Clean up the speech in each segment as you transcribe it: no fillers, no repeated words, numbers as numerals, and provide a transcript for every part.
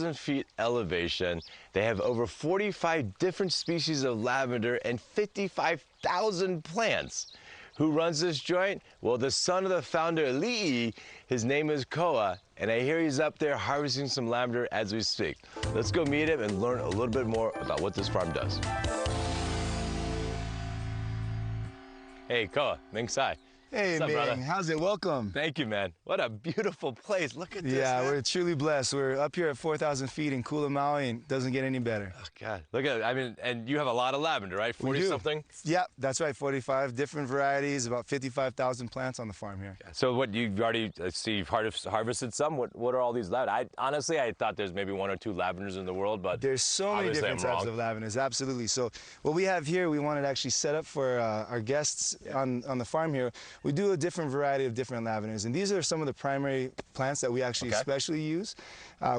4,000 feet elevation. They have over 45 different species of lavender and 55,000 plants. Who runs this joint? Well, the son of the founder, Lee. His name is Koa, and I hear he's up there harvesting some lavender as we speak. Let's go meet him and learn a little bit more about what this farm does. Hey, Koa, Ming Sai. Hey, What's up, Ming, brother? how's it? Welcome. Thank you, man. What a beautiful place. Look at this, Yeah, man. we're truly blessed. We're up here at 4,000 feet in Kula, Maui, and it doesn't get any better. Oh, God. Look at it. I mean, and you have a lot of lavender, right? 40-something? Yeah, that's right, 45 different varieties, about 55,000 plants on the farm here. So what, you've already, see, you've harvested some? What are all these lavender? Honestly, I thought there's maybe 1 or 2 lavenders in the world, but there's so many obviously different I'm types wrong. of lavenders, absolutely. So what we have here, we wanted to actually set up for our guests on the farm here. We do a different variety of different lavenders, and these are some of the primary plants that we actually especially use.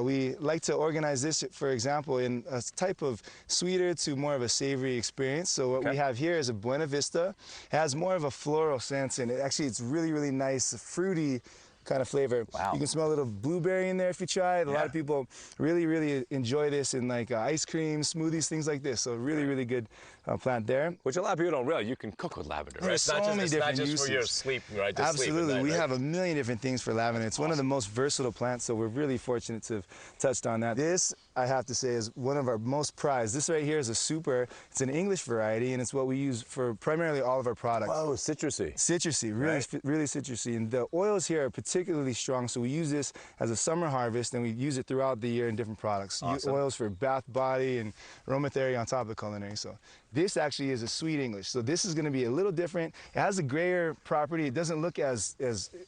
We like to organize this, for example, in a type of sweeter to more of a savory experience. So what we have here is a Buena Vista. It has more of a floral sense, and it's really, really nice, fruity kind of flavor. Wow. You can smell a little blueberry in there if you try it. A lot of people really, really enjoy this in like ice cream, smoothies, things like this. So really, really good plant there. Which a lot of people don't realize. You can cook with lavender, right? There's so many different it's not just for your uses. sleep, right? To Absolutely. sleep at night, We right? have a million different things for lavender. It's one of the most versatile plants, so we're really fortunate to have touched on that. This, I have to say, is one of our most prized. This right here is a super. It's an English variety, and it's what we use for primarily all of our products. Oh, citrusy. Citrusy, really, really citrusy. And the oils here are particularly strong, so we use this as a summer harvest, and we use it throughout the year in different products. Awesome. Oils for bath, body, and aromatherapy on top of the culinary. So this actually is a sweet English. So this is going to be a little different. It has a grayer property. It doesn't look as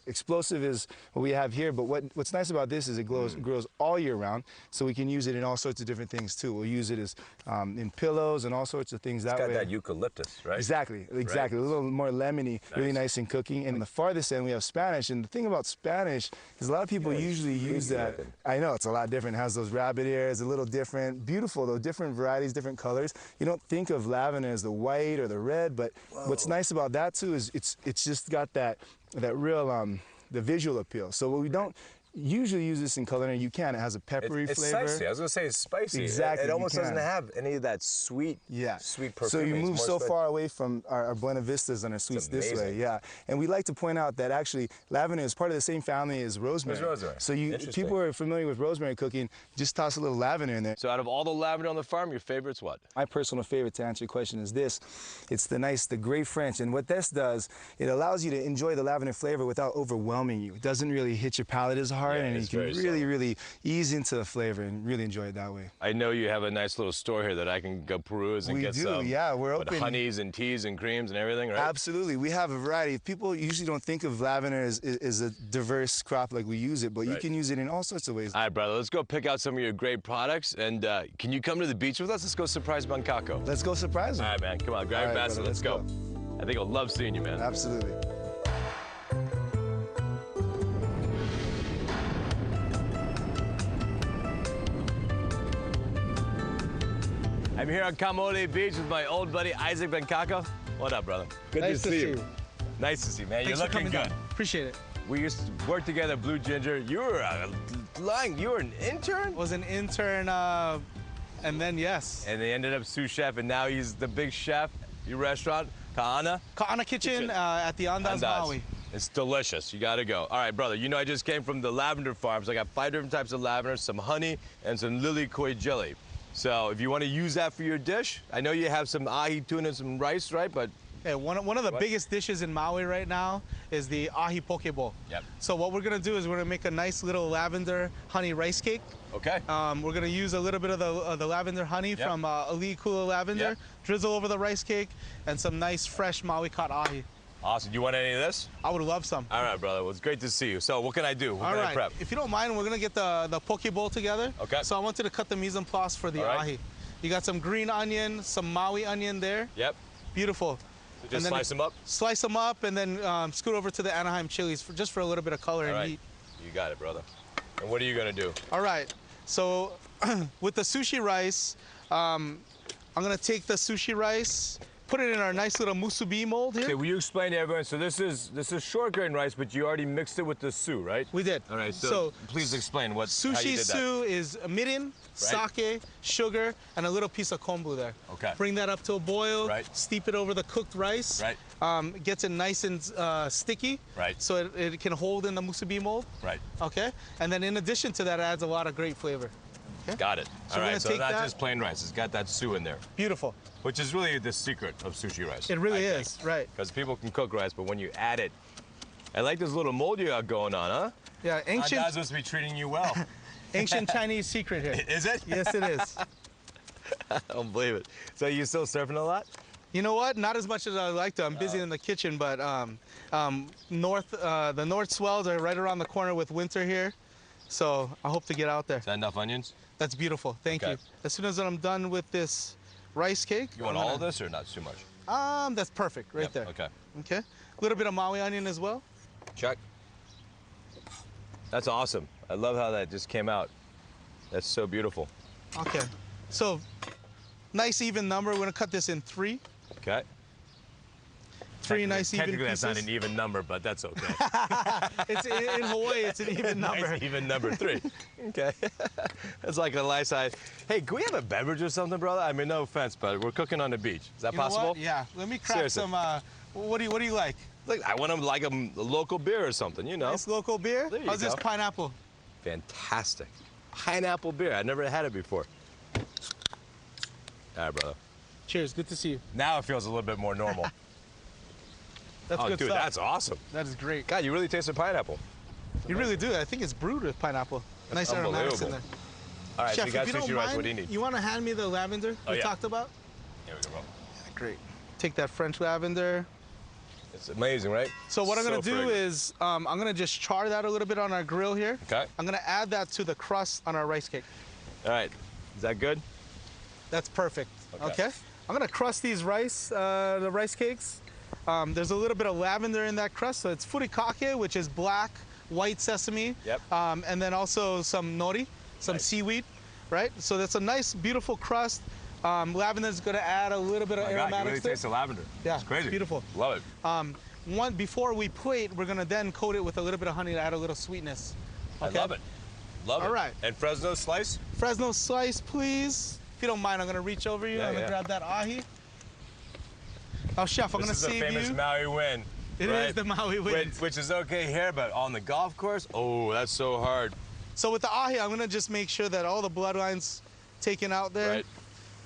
explosive as what we have here, but what's nice about this is it grows all year round, so we can use it in all sorts of different things too. We'll use it as in pillows and all sorts of things that way. It's got that eucalyptus, right? Exactly. A little more lemony, really nice in cooking. And on the farthest end, we have Spanish. And the thing about Spanish is a lot of people usually use that. I know, it's a lot different. It has those rabbit ears, a little different. Beautiful, though, different varieties, different colors. You don't think of lavender as the white or the red, but what's nice about that, too, is it's just got that real, the visual appeal. So what we don't usually use this in culinary. You can. It has a peppery it's flavor. Spicy. I was gonna say it's spicy. Exactly. It almost doesn't have any of that sweet, sweet perfume. So you move so far away from our Buena Vistas and our sweets this way. Yeah. And we like to point out that actually lavender is part of the same family as rosemary. It's rosemary. So people who are familiar with rosemary cooking, just toss a little lavender in there. So out of all the lavender on the farm, your favorite's what? My personal favorite, to answer your question, is this. It's the Grey French. And what this does, it allows you to enjoy the lavender flavor without overwhelming you. It doesn't really hit your palate as hard, and you can really ease into the flavor and really enjoy it that way. I know you have a nice little store here that I can go peruse and get some. Yeah, we're open. Honeys and teas and creams and everything, right? Absolutely. We have a variety. People usually don't think of lavender as a diverse crop like we use it, but you can use it in all sorts of ways. All right, brother, let's go pick out some of your great products. And can you come to the beach with us? Let's go surprise Bangkako. Let's go surprise him. All right, man. Come on, grab your basket. Let's go. I think he'll love seeing you, man. Absolutely. I'm here on Kamole Beach with my old buddy Isaac Bangkoko. What up, brother? Good nice to see you. Nice to see you, man. Thanks You're looking good. Down. Appreciate it. We used to work together at Blue Ginger. You were you were an intern? Was an intern, and then yes. And they ended up sous chef, and now he's the big chef. Your restaurant, Ka'ana? Ka'ana Kitchen at the Andaz, Maui. It's delicious. You gotta go. All right, brother. You know I just came from the lavender farms. I got 5 different types of lavender, some honey, and some lily koi jelly. So if you want to use that for your dish, I know you have some ahi tuna and some rice, right? But yeah, one of the biggest dishes in Maui right now is the ahi poke bowl. Yep. So what we're gonna do is we're gonna make a nice little lavender honey rice cake. Okay. We're gonna use a little bit of the lavender honey from Ali Kula lavender, drizzle over the rice cake, and some nice fresh Maui caught ahi. Awesome. Do you want any of this? I would love some. All right, brother. Well, it's great to see you. So what can I do? What can I prep? If you don't mind, we're gonna get the poke bowl together. Okay. So I wanted to cut the mise en place for the ahi. You got some green onion, some Maui onion there. Yep. Beautiful. So just slice them up? Slice them up and then scoot over to the Anaheim chilies just for a little bit of color and heat. You got it, brother. And what are you gonna do? All right. So with the sushi rice, I'm gonna take the sushi rice put it in our nice little musubi mold here. Okay, will you explain to everyone? So this is short grain rice, but you already mixed it with the su, right? We did. All right, so please explain how you sushi did that. su is mirin, sake, sugar, and a little piece of kombu there. Okay. Bring that up to a boil. Right. Steep it over the cooked rice. Right. Gets it nice and sticky. Right. So it can hold in the musubi mold. Right. Okay. And then in addition to that, it adds a lot of great flavor. Okay? Got it. So All we're right, gonna so take not that. just plain rice. It's got that su in there, Beautiful. which is really the secret of sushi rice. It really is. Right. Because people can cook rice, but when you add it, I like this little mold you got going on, huh? Yeah. Ancient. God's supposed to be treating you well. Ancient Chinese secret here. Is it? Yes, it is. I don't believe it. So you still surfing a lot? You know what? Not as much as I like to. I'm busy in the kitchen, but the north swells are right around the corner with winter here, so I hope to get out there. Is that enough onions? That's beautiful. Thank Okay. you. As soon as I'm done with this rice cake, You want all of this or not too much? That's perfect right Yep, there. Okay. Okay. A little bit of Maui onion as well. Check. That's awesome. I love how that just came out. That's so beautiful. Okay. So, nice even number. We're gonna cut this in three. Okay. Three nice even Technically, pieces. that's not an even number, but that's okay. It's in Hawaii. It's an even number. Nice even number 3. Okay. That's like a nice size. Hey, can we have a beverage or something, brother? I mean, no offense, but we're cooking on the beach. Is that You know possible? what? Yeah. Let me crack Seriously. some. What do you like? Like, I want them like a local beer or something, you know? Nice local beer. There you How's this go. pineapple? Fantastic. Pineapple beer. I never had it before. All right, brother. Cheers. Good to see you. Now it feels a little bit more normal. That's Oh, good dude, stuff. that's awesome. That is great. God, you really tasted pineapple. You really do. I think it's brewed with pineapple. Nice aromatics in there. All right, Chef, so you got if you sushi don't rice. mind, What do you need? You want to hand me the lavender we yeah. talked about? Here we go, bro. Great. Take that French lavender. It's amazing, right? So what I'm So gonna do fragrant. is I'm gonna just char that a little bit on our grill here. Okay. I'm gonna add that to the crust on our rice cake. All right. Is that good? That's perfect. Okay. Okay. I'm gonna crust these the rice cakes. There's a little bit of lavender in that crust, so it's furikake, which is black, white sesame. Yep. And then also some nori, some Nice. seaweed, right? So that's a nice, beautiful crust. Lavender's gonna add a little bit of Oh my God, you really aromatics to it. taste the lavender. Yeah, It's crazy. it's beautiful. Love it. Before we plate, we're gonna then coat it with a little bit of honey to add a little sweetness. Okay? I love it. Love it. All right. And Fresno slice? Fresno slice, please. If you don't mind, I'm gonna reach over you. Yeah, I'm gonna yeah. grab that ahi. Oh, chef, I'm This gonna is the save famous you. Maui win. It right? is the Maui wind. Which is okay here, but on the golf course, oh, that's so hard. So with the ahi, I'm gonna just make sure that all the bloodlines taken out there. Right.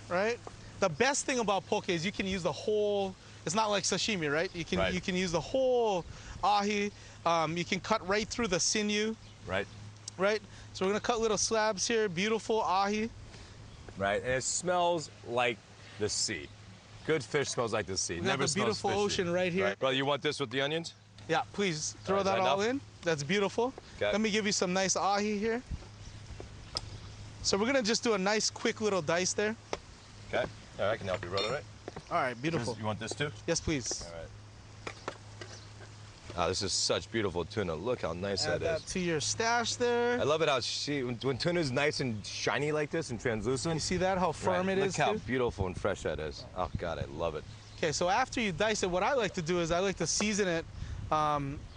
Right. The best thing about poke is you can use the whole. It's not like sashimi, right? You can Right. you can use the whole ahi. You can cut right through the sinew, Right. right? So we're gonna cut little slabs here. Beautiful ahi. Right. And it smells like the sea. Good fish smells like the sea. We got Never the smells beautiful fishy. ocean right here. Brother, you want this with the onions? Yeah, please throw All right, is that that all enough? in. That's beautiful. Okay. Let me give you some nice ahi here. So we're gonna just do a nice quick little dice there. Okay. All right, I can help you, brother, right? All right, beautiful. You want this too? Yes, please. All right. Oh, this is such beautiful tuna. Look how nice Add that is. that to your stash there. I love it how when tuna's nice and shiny like this and translucent. You see that, how firm right. it is Look how too? beautiful and fresh that is. Oh God, I love it. Okay, so after you dice it, what I like to do is I like to season it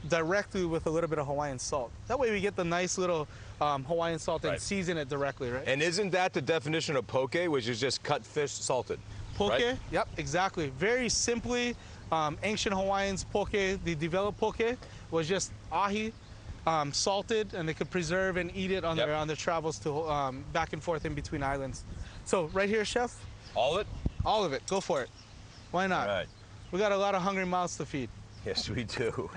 directly with a little bit of Hawaiian salt. That way we get the nice little Hawaiian salt and Right. season it directly, right? And isn't that the definition of poke, which is just cut fish salted? Poke, right? yep, exactly. Very simply, ancient Hawaiians poke, the developed poke was just ahi, salted, and they could preserve and eat it on Yep. their travels to back and forth in between islands. So right here, chef, All of it? all of it. Go for it. Why not? All right. We got a lot of hungry mouths to feed, Yes, we do.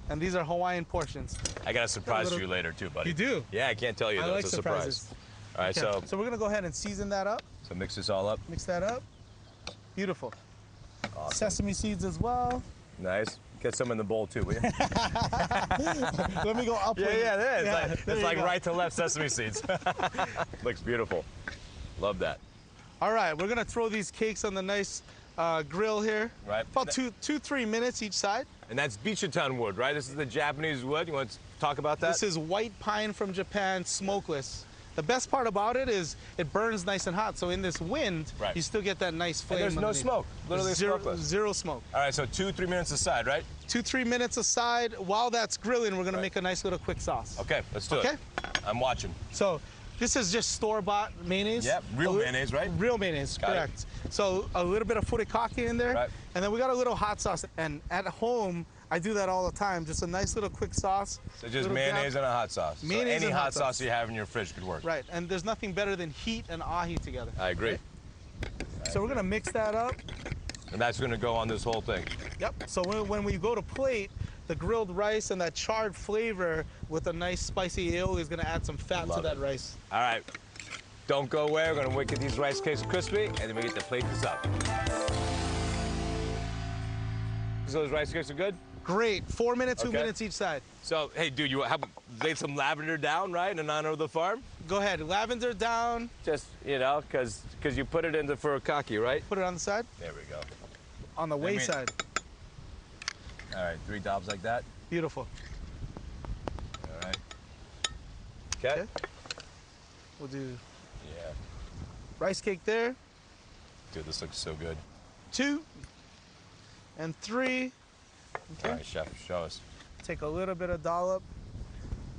and these are Hawaiian portions. I got a surprise little- for you later too, buddy. You do? Yeah, I can't tell you I though. like It's a surprises. surprise. All right, Okay, so we're gonna go ahead and season that up. so mix this all up. Mix that up. Beautiful. Awesome. Sesame seeds as well. Nice. Get some in the bowl too, will you? Let me go up. Yeah, with- it is. Yeah, Like, there it's you like go. right to left sesame seeds. Looks beautiful. Love that. All right, we're gonna throw these cakes on the nice grill here. Right. About 3 minutes each side. And that's Bichutan wood, right? This is the Japanese wood. You want to talk about that? This is white pine from Japan, smokeless. The best part about it is it burns nice and hot. So in this wind, Right. you still get that nice flame. And there's no underneath. smoke. Literally smokeless. Zero smoke. All right, so 2-3 minutes aside, right? 2-3 minutes aside. While that's grilling, we're gonna make a nice little quick sauce. Okay, let's do it. I'm watching. So this is just store-bought mayonnaise. Yep, real mayonnaise, right? Real mayonnaise, Got it. correct. So a little bit of furikake in there, Right. and then we got a little hot sauce. And at home, I do that all the time. Just a nice little quick sauce. So just little mayonnaise dab. and a hot sauce. Mayonnaise so any and hot hot sauce sauce you have in your fridge could work. Right, and there's nothing better than heat and ahi together. I agree. So we're gonna mix that up. And that's gonna go on this whole thing. Yep. So when we go to plate, the grilled rice and that charred flavor with a nice spicy aioli is gonna add some fat Love to that it. rice. All right, don't go away. We're gonna wait, get these rice cakes crispy, and then we get to plate this up. So those rice cakes are good? Great. 4 minutes, 2 Okay. minutes each side. So, hey, dude, you have laid some lavender down, right, in honor of the farm? Go ahead. Lavender down. Just, you know, because you put it into furikake, right? Put it on the side. There we go. On the wayside. All right, 3 dobs like that. Beautiful. All right. Okay. Okay. We'll do Yeah. rice cake there. Dude, this looks so good. 2 and 3. All right, chef, show us. Take a little bit of dollop.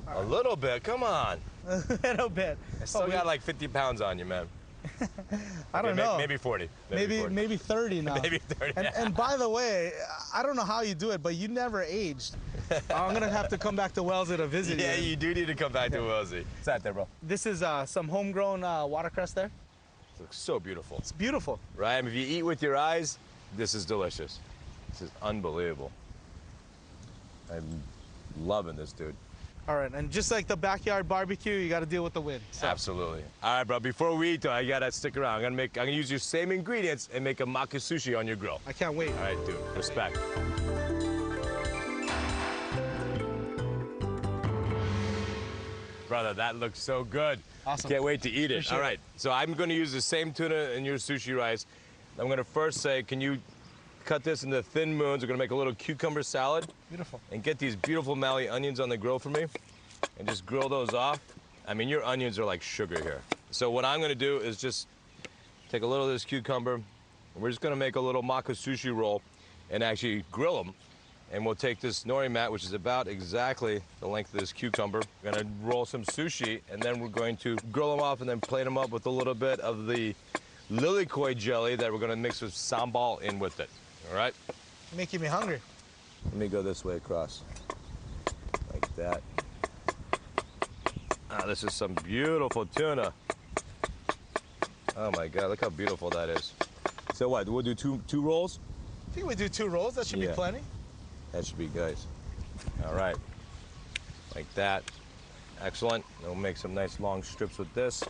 A little bit, come on. A little bit. I still we- got like 50 pounds on you, man. I don't Okay, know. Maybe 40. Maybe 40. maybe 30 now. Maybe 30. And by the way, I don't know how you do it, but you never aged. I'm gonna have to come back to Wellesley to visit Yeah, you. you do need to come back to Wellesley. What's that there, bro? This is some homegrown watercress there. It looks so beautiful, It's beautiful. right? I mean, if you eat with your eyes, this is delicious. This is unbelievable. I'm loving this, dude. All right, and just like the backyard barbecue, you got to deal with the wind. So. Absolutely. All right, bro. Before we eat, though, I gotta stick around. I'm gonna use your same ingredients and make a maki sushi on your grill. I can't wait. All right, dude. Respect. Brother, that looks so good. Awesome. Can't wait to eat it. Appreciate All right. So I'm going to use the same tuna in your sushi rice. I'm going to first say, can you cut this into thin moons? We're going to make a little cucumber salad. Beautiful. And get these beautiful Maui onions on the grill for me. And just grill those off. I mean, your onions are like sugar here. So what I'm going to do is just take a little of this cucumber. And we're just going to make a little maka sushi roll and actually grill them. And we'll take this nori mat, which is about exactly the length of this cucumber. We're gonna roll some sushi, and then we're going to grill them off and then plate them up with a little bit of the lilikoi jelly that we're gonna mix with sambal in with it, all right? You're making me hungry. Let me go this way across, like that. Ah, this is some beautiful tuna. Oh my God, look how beautiful that is. So what, we'll do two rolls? I think we do 2 rolls. That should be Yeah. plenty. That should be good. All right, like that. Excellent. And we'll make some nice long strips with this.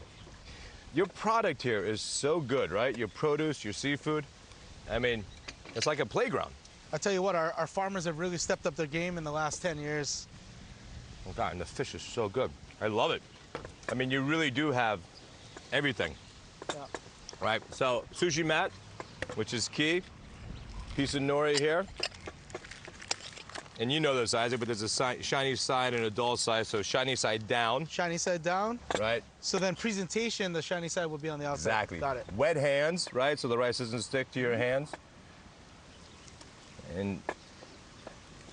Your product here is so good, right? Your produce, your seafood. I mean, it's like a playground. I tell you what, our farmers have really stepped up their game in the last 10 years. Oh God, and the fish is so good. I love it. I mean, you really do have everything, Yeah. right? So sushi mat, which is key. Piece of nori here. And you know this, Isaac, but there's a shiny side and a dull side, so shiny side down, Shiny side down. right? So then presentation, the shiny side will be on the outside. Exactly. Got it. Wet hands, right? So the rice doesn't stick to your hands. And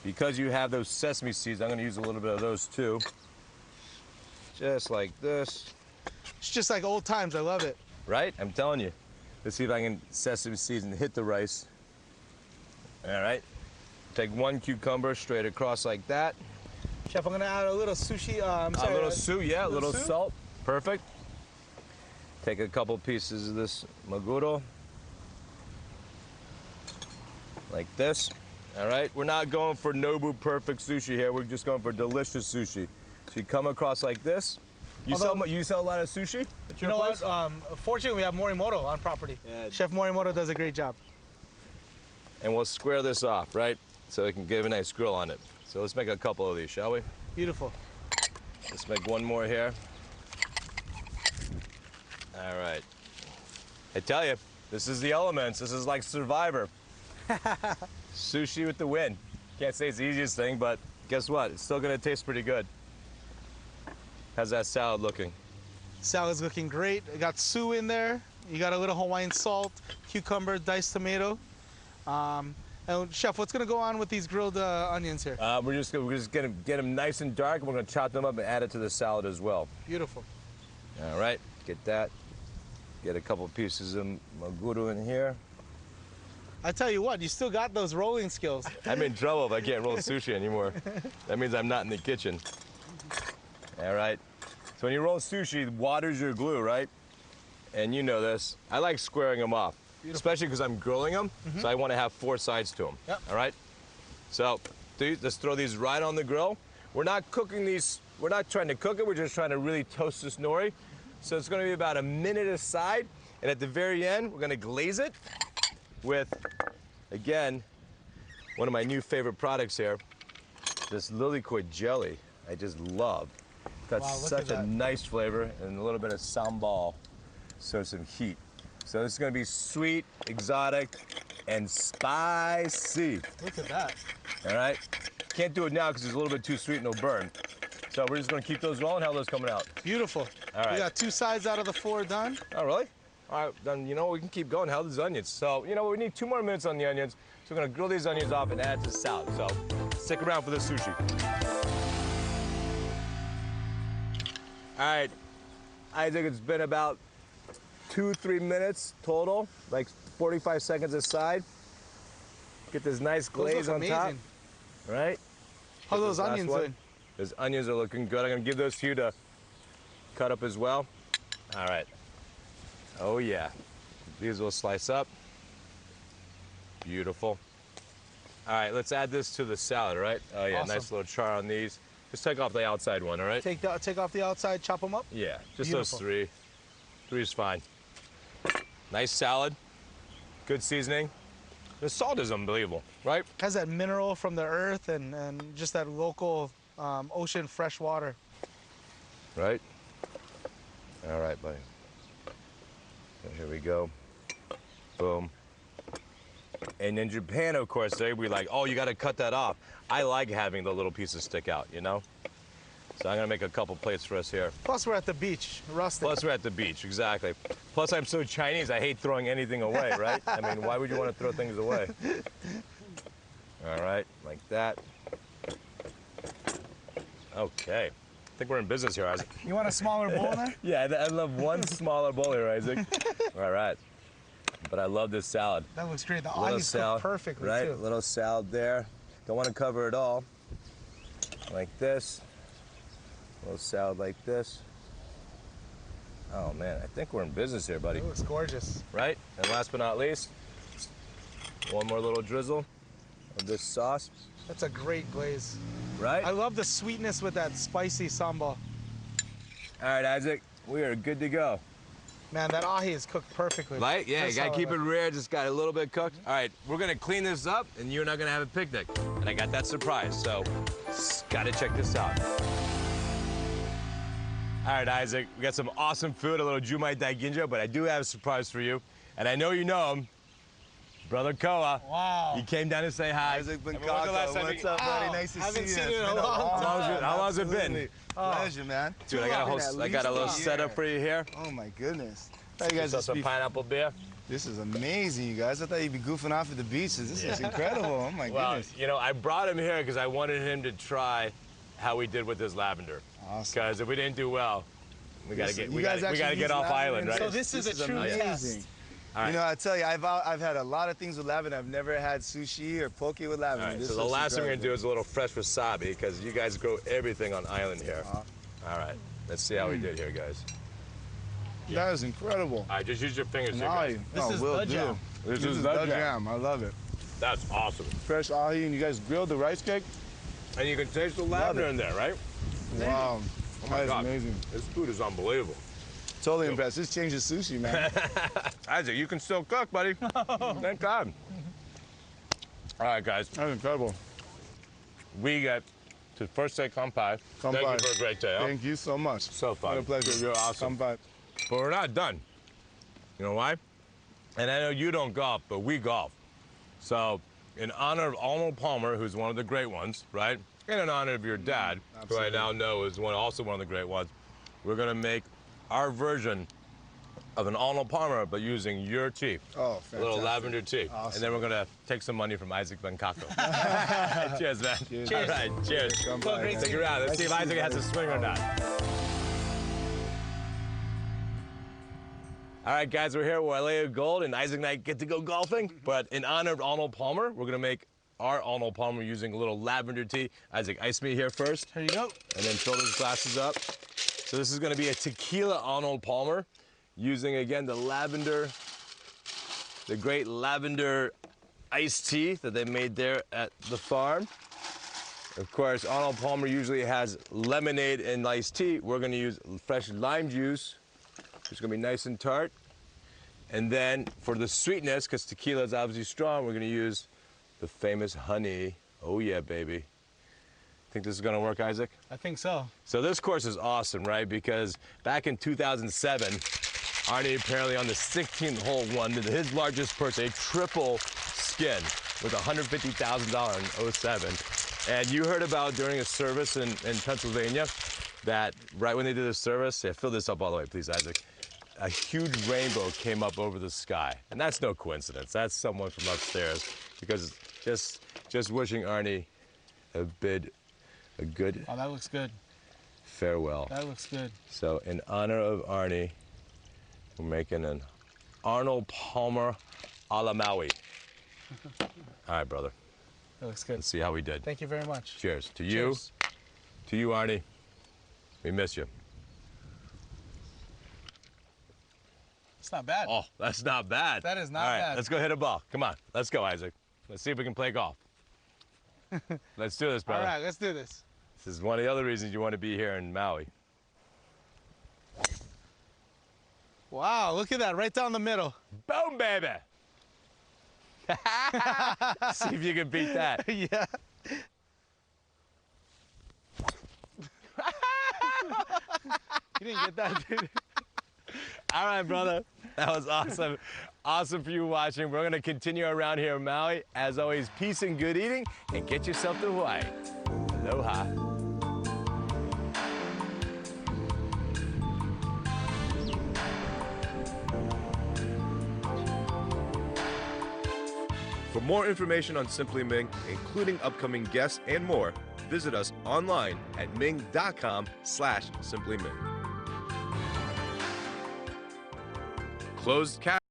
because you have those sesame seeds, I'm gonna use a little bit of those too. Just like this, It's just like old times. I love it. right? I'm telling you. Let's see if I can sesame seeds and hit the rice. All right. Take 1 cucumber straight across like that. Chef, I'm gonna add a little sushi. I'm A sorry, little soup, yeah, a little soup? salt. Perfect. Take a couple pieces of this maguro. Like this. All right, we're not going for Nobu perfect sushi here. We're just going for delicious sushi. So you come across like this. You sell a lot of sushi at You your know place? what? Fortunately, we have Morimoto on property. Yeah. Chef Morimoto does a great job. And we'll square this off, right? So we can give a nice grill on it. So let's make a couple of these, shall we? Beautiful. Let's make one more here. All right. I tell you, this is the elements. This is like Survivor. Sushi with the win. Can't say it's the easiest thing, but guess what? It's still gonna taste pretty good. How's that salad looking? Salad's looking great. I got Sue in there. You got a little Hawaiian salt, cucumber, diced tomato. And Chef, what's gonna go on with these grilled onions here? We're just gonna get them nice and dark, and we're gonna chop them up and add it to the salad as well. Beautiful. All right, get that. Get a couple pieces of maguro in here. I tell you what, you still got those rolling skills. I'm in trouble if I can't roll sushi anymore. That means I'm not in the kitchen. All right. So when you roll sushi, water's your glue, right? And you know this. I like squaring them off, especially because I'm grilling them, so I want to have 4 sides to them. Yep. All right? So let's throw these right on the grill. We're not cooking these, we're not trying to cook it, we're just trying to really toast this nori. So it's going to be about a minute aside, and at the very end, we're going to glaze it with, again, one of my new favorite products here, this lilikoi jelly. I just love. Got such a nice flavor and a little bit of sambal, so some heat. So this is going to be sweet, exotic, and spicy. Look at that. All right? Can't do it now because it's a little bit too sweet and it'll burn. So we're just going to keep those rolling. How are those coming out? Beautiful. All right. We got 2 sides out of the 4 done. Oh, really? All right, then, you know, we can keep going. How are these onions? So, you know, we need 2 more minutes on the onions. So we're going to grill these onions off and add to the salad. So stick around for the sushi. All right, Isaac, it's been about 2-3 minutes total, like 45 seconds aside. Get this nice glaze on top. Right? How are those onions doing? Those onions are looking good. I'm gonna give those to you to cut up as well. All right. Oh yeah. These will slice up. Beautiful. All right, let's add this to the salad, all right? Oh yeah, Awesome. Nice little char on these. Just take off the outside one, all right? Take off the outside, chop them up? Yeah, just Beautiful. those 3. 3 is fine. Nice salad, good seasoning. The salt is unbelievable, right? Has that mineral from the earth and just that local ocean fresh water. Right? All right, buddy. So here we go. Boom. And in Japan, of course, they'd be like, oh, you got to cut that off. I like having the little pieces stick out, you know? So I'm going to make a couple plates for us here. Plus, we're at the beach, rustic. Plus, we're at the beach, exactly. Plus, I'm so Chinese, I hate throwing anything away, right? I mean, why would you want to throw things away? All right, like that. Okay. I think we're in business here, Isaac. You want a smaller bowl there? Yeah, I love one smaller bowl here, Isaac. All right. But I love this salad. That looks great. The Little onions salad, cook perfectly, right? too. Little salad there. Don't want to cover it all. Like this. Little salad like this. Oh man, I think we're in business here, buddy. It looks gorgeous. Right? And last but not least, one more little drizzle of this sauce. That's a great glaze. Right? I love the sweetness with that spicy sambal. All right, Isaac, we are good to go. Man, that ahi is cooked perfectly. Right? Yeah, That's you gotta how I keep it like rare, just got a little bit cooked. All right, we're gonna clean this up, and you and I are gonna have a picnic. And I got that surprise, so gotta check this out. All right, Isaac, we got some awesome food, a little Jumai Daiginja, but I do have a surprise for you. And I know you know him, Brother Koa. Wow. He came down to say hi. Isaac I mean, when's the last time What's you- up, buddy? Wow. Nice to Haven't see you. seen you in It's a been long time. How long's it been? Absolutely. Pleasure, man. Dude, I got a little At least setup for you here. Oh my goodness. I thought you guys Got just some be, pineapple beer. this is amazing, you guys. I thought you'd be goofing off at the beaches. This is incredible. Oh my Well, goodness. you know, I brought him here because I wanted him to try how we did with his lavender. Awesome. Because if we didn't do well, we gotta Listen, get you we guys gotta actually get use off lavender island, in right? So this is a true amazing. test. All right. You know, I tell you, I've had a lot of things with lavender. I've never had sushi or poke with lavender. All right, This so the looks last thing we're gonna do incredible. is a little fresh wasabi because you guys grow everything on island here. All right, let's see how we did here, guys. That is incredible. All right, just use your fingers here, Ahi. guys. This is will the do. jam. This This is the jam. I love it. That's awesome. Fresh ahi, and you guys grilled the rice cake? And you can taste the lavender it. in there, right? Wow. Oh my That is God. amazing. This food is unbelievable. Totally impressed. This changes sushi, man. Isaac, you can still cook, buddy. Thank God. All right, guys. That's incredible. We get to first say kampai. Thank Kampai. you for a great day. Huh? Thank you so much. So fun. What a pleasure. You're awesome. Come by. But we're not done. You know why? And I know you don't golf, but we golf. So, in honor of Arnold Palmer, who's one of the great ones, right? And in honor of your dad, who I absolutely. now know is also one of the great ones, we're gonna make our version of an Arnold Palmer, but using your tea. Oh, fantastic. A little lavender tea. Awesome. And then we're gonna take some money from Isaac Bencato. Cheers, man. Cheers. All right, cheers. Come by, man. Stick around. Let's see if Isaac has a swing or not. All right, guys, we're here with Wailea Gold, and Isaac and I get to go golfing. But in honor of Arnold Palmer, we're gonna make our Arnold Palmer using a little lavender tea. Isaac, ice me here first. Here you go. And then fill those glasses up. So this is gonna be a tequila Arnold Palmer, using, again, the lavender, the great lavender iced tea that they made there at the farm. Of course, Arnold Palmer usually has lemonade and iced tea. We're gonna use fresh lime juice. It's gonna be nice and tart. And then for the sweetness, because tequila is obviously strong, we're gonna use the famous honey. Oh yeah, baby. Think this is gonna work, Isaac? I think so. So this course is awesome, right? Because back in 2007, Arnie apparently on the 16th hole won his largest purse, a triple skin with $150,000 in 07. And you heard about during a service in Pennsylvania that right when they did the service, yeah, fill this up all the way, please, Isaac. A huge rainbow came up over the sky. And that's no coincidence. That's someone from upstairs. Because just wishing Arnie a good Oh, that looks good. farewell. That looks good. So in honor of Arnie, we're making an Arnold Palmer a la Maui. All right, brother. That looks good. Let's see how we did. Thank you very much. Cheers. To you. Cheers. To you, Arnie. We miss you. It's not bad. Oh, that's not bad. That is not All right, bad. let's go hit a ball. Come on. Let's go, Isaac. Let's see if we can play golf. Let's do this, brother. All right, let's do this. This is one of the other reasons you want to be here in Maui. Wow, look at that, right down the middle. Boom, baby. See if you can beat that. Yeah. You didn't get that, dude. All right, brother. That was awesome. Awesome for you watching. We're going to continue around here in Maui. As always, peace and good eating, and get yourself to Hawaii. Aloha. For more information on Simply Ming, including upcoming guests and more, visit us online at ming.com/simplyming. Closed captioning.